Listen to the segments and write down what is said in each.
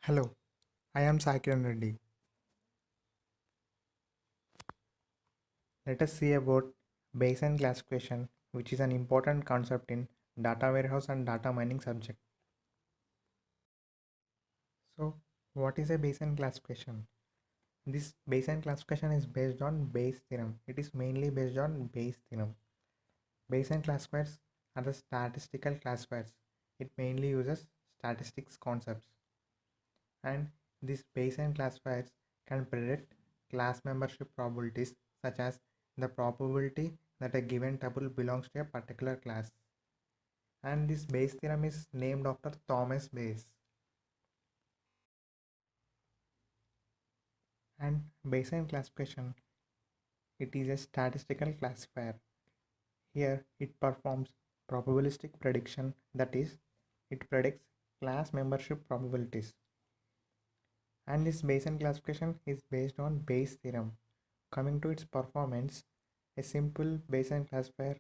Hello, I am Sakiran Reddy. Let us see about Bayesian classification, which is an important concept in data warehouse and data mining subject. So, what is a Bayesian classification? This Bayesian classification is based on Bayes' theorem. It is mainly based on Bayes' theorem. Bayesian classifiers are the statistical classifiers. It mainly uses statistics concepts. And these Bayesian classifiers can predict class membership probabilities such as the probability that a given tuple belongs to a particular class. And this Bayes theorem is named after Thomas Bayes. And Bayesian classification, it is a statistical classifier. Here it performs probabilistic prediction, that is, it predicts class membership probabilities. And this Bayesian classification is based on Bayes theorem. Coming to its performance, a simple Bayesian classifier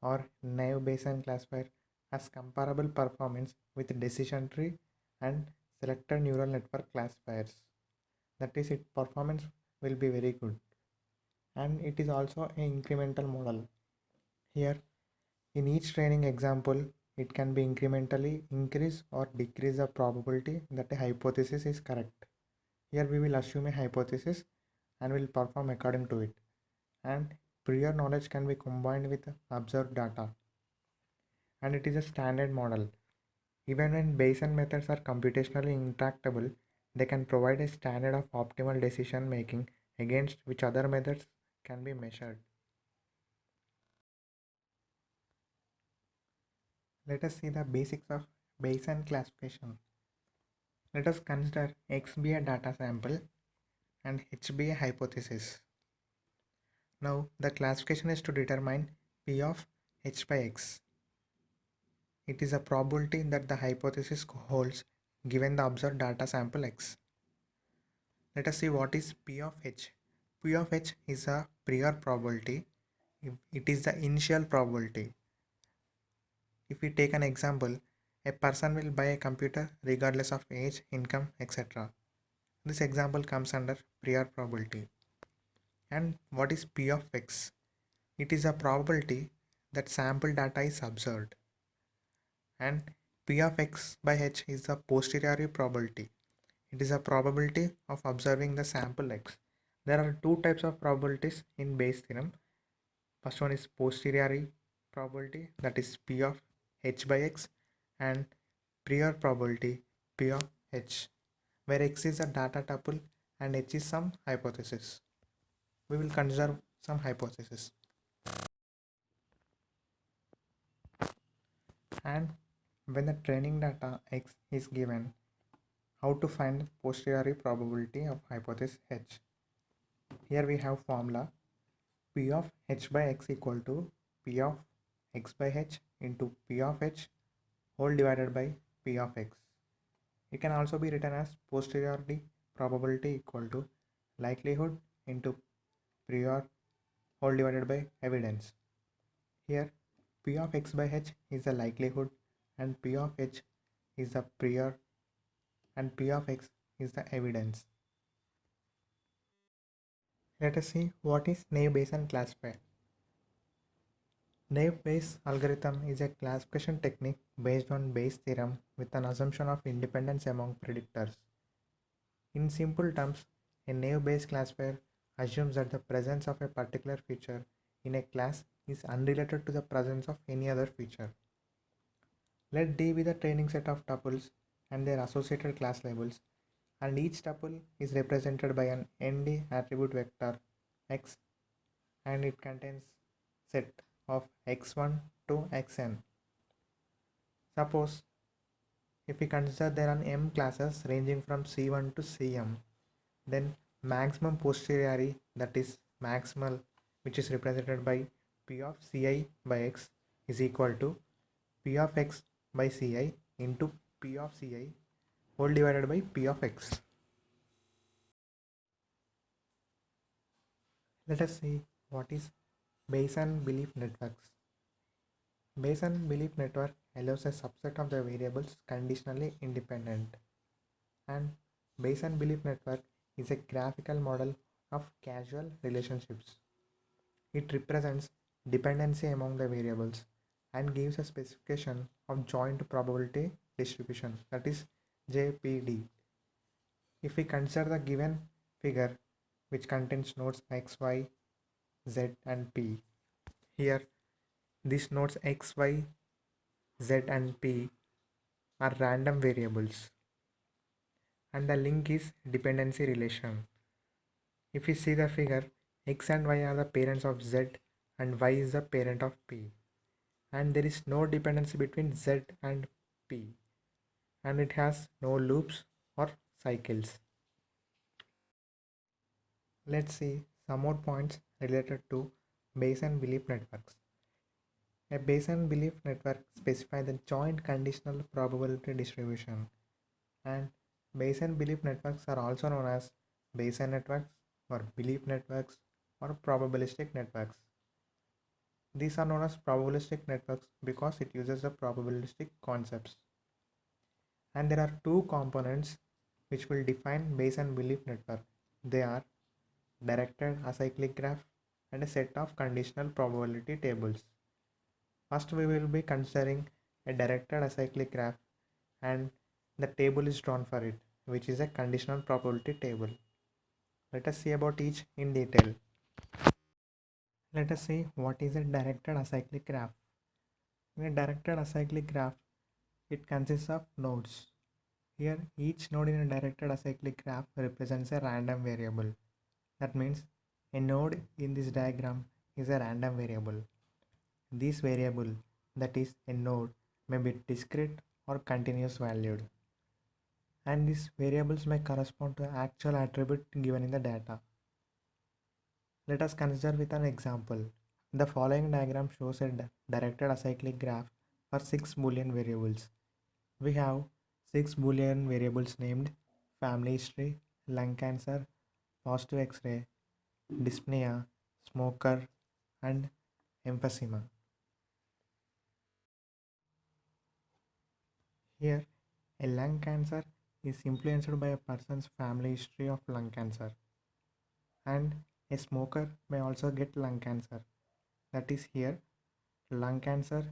or naive Bayesian classifier has comparable performance with decision tree and selected neural network classifiers. That is, its performance will be very good. And it is also an incremental model. Here, in each training example, it can be incrementally increase or decrease the probability that a hypothesis is correct. Here we will assume a hypothesis and will perform according to it. And prior knowledge can be combined with observed data. And it is a standard model. Even when Bayesian methods are computationally intractable, they can provide a standard of optimal decision making against which other methods can be measured. Let us see the basics of Bayesian classification. Let us consider X be a data sample and H be a hypothesis. Now the classification is to determine P of H by X. It is a probability that the hypothesis holds given the observed data sample X. Let us see what is P of H. P of H is a prior probability. It is the initial probability. If we take an example, a person will buy a computer regardless of age, income, etc. This example comes under prior probability. And what is P of X? It is a probability that sample data is observed. And P of X by H is the posteriori probability. It is a probability of observing the sample X. There are two types of probabilities in Bayes theorem. First one is posteriori probability, that is P of H by X, and prior probability P of H, where X is a data tuple and H is some hypothesis. We will consider some hypothesis. And when the training data X is given, how to find the posteriori probability of hypothesis H. Here we have formula P of H by X equal to P of X by H into P of H whole divided by P of X. It can also be written as posteriori probability equal to likelihood into prior whole divided by evidence. Here P of X by H is the likelihood and P of H is the prior and P of X is the evidence. Let us see what is naive Bayesian classifier. Naive Bayes algorithm is a classification technique based on Bayes' theorem with an assumption of independence among predictors. In simple terms, a naive Bayes classifier assumes that the presence of a particular feature in a class is unrelated to the presence of any other feature. Let D be the training set of tuples and their associated class labels, and each tuple is represented by an ND attribute vector X, and it contains set of x1 to xn. Suppose if we consider there are m classes ranging from C1 to Cm, then maximum posteriori, that is maximal, which is represented by P of Ci by X, is equal to P of X by Ci into P of Ci whole divided by P of X. Let us see what is Bayesian belief networks. Bayesian belief network allows a subset of the variables conditionally independent, And Bayesian belief network is a graphical model of causal relationships. It represents dependency among the variables and gives a specification of joint probability distribution, that is JPD. If we consider the given figure which contains nodes x, y, z and p. Here these nodes x, y, z and p are random variables and the link is dependency relation. If we see the figure, x and y are the parents of z and y is the parent of p, and there is no dependency between z and p, and it has no loops or cycles. Let's see some more points related to Bayesian belief networks. A Bayesian belief network specifies the joint conditional probability distribution, and Bayesian belief networks are also known as Bayesian networks or belief networks or probabilistic networks. These are known as probabilistic networks because it uses the probabilistic concepts. And there are two components which will define Bayesian belief network. They are directed acyclic graph and a set of conditional probability tables. First, we will be considering a directed acyclic graph and the table is drawn for it, which is a conditional probability table. Let us see about each in detail. Let us see what is a directed acyclic graph. In a directed acyclic graph, it consists of nodes. Here, each node in a directed acyclic graph represents a random variable. That means a node in this diagram is a random variable. This variable, that is a node, may be discrete or continuous valued. And these variables may correspond to the actual attribute given in the data. Let us consider with an example. The following diagram shows a directed acyclic graph for 6 Boolean variables. We have 6 Boolean variables named family history, lung cancer, positive X-ray, dyspnea, smoker, and emphysema. Here, a lung cancer is influenced by a person's family history of lung cancer, and a smoker may also get lung cancer. That is, here, lung cancer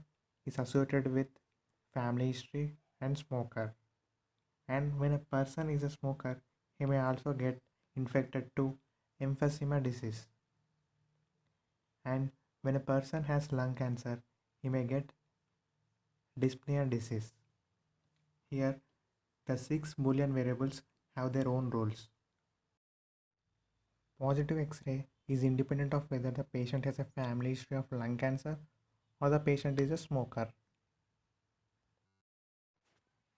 is associated with family history and smoker. And when a person is a smoker, he may also get infected to emphysema disease. And when a person has lung cancer, he may get dyspnea disease. Here, the 6 Boolean variables have their own roles. Positive X-ray is independent of whether the patient has a family history of lung cancer or the patient is a smoker.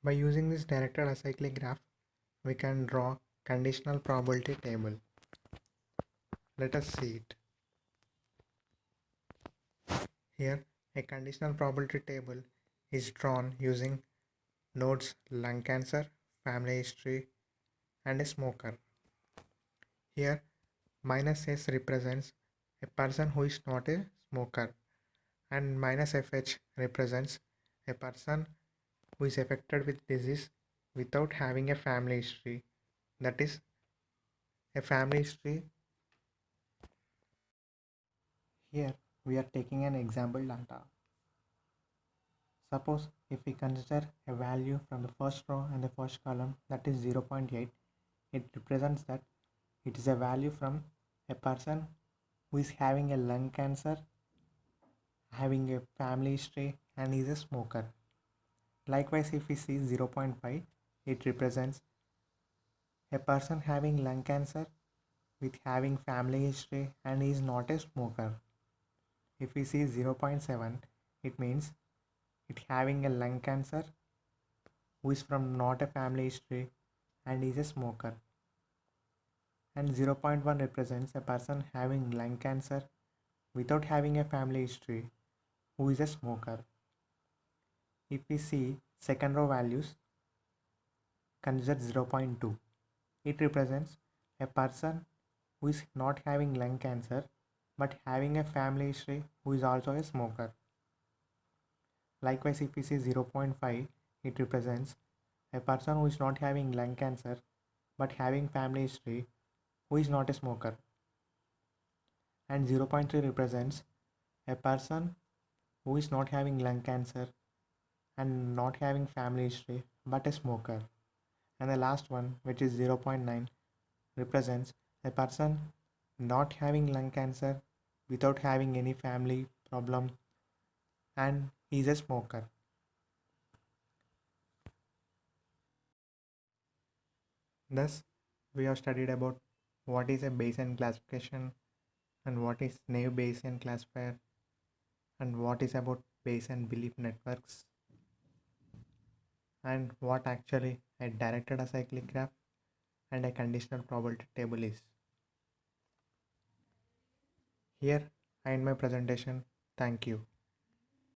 By using this directed acyclic graph, we can draw conditional probability table. Let us see it. Here, a conditional probability table is drawn using nodes lung cancer, family history, and a smoker. Here, minus S represents a person who is not a smoker, and minus FH represents a person who is affected with disease without having a family history. That is, a family history. Here, we are taking an example data. Suppose if we consider a value from the first row and the first column, that is 0.8, it represents that it is a value from a person who is having a lung cancer, having a family history, and is a smoker. Likewise, if we see 0.5, it represents a person having lung cancer with having family history and is not a smoker. If we see 0.7, it means it having a lung cancer who is from not a family history and is a smoker. And 0.1 represents a person having lung cancer without having a family history who is a smoker. If we see second row values, consider 0.2. It represents a person who is not having lung cancer but having a family history who is also a smoker. Likewise, if we see 0.5, it represents a person who is not having lung cancer but having family history who is not a smoker. And 0.3 represents a person who is not having lung cancer and not having family history but a smoker. And the last one, which is 0.9, represents a person not having lung cancer without having any family problem and he is a smoker. Thus, we have studied about what is a Bayesian classification and what is naive Bayesian classifier and what is about Bayesian belief networks and what actually a directed acyclic graph and a conditional probability table is. Here I end my presentation. Thank you.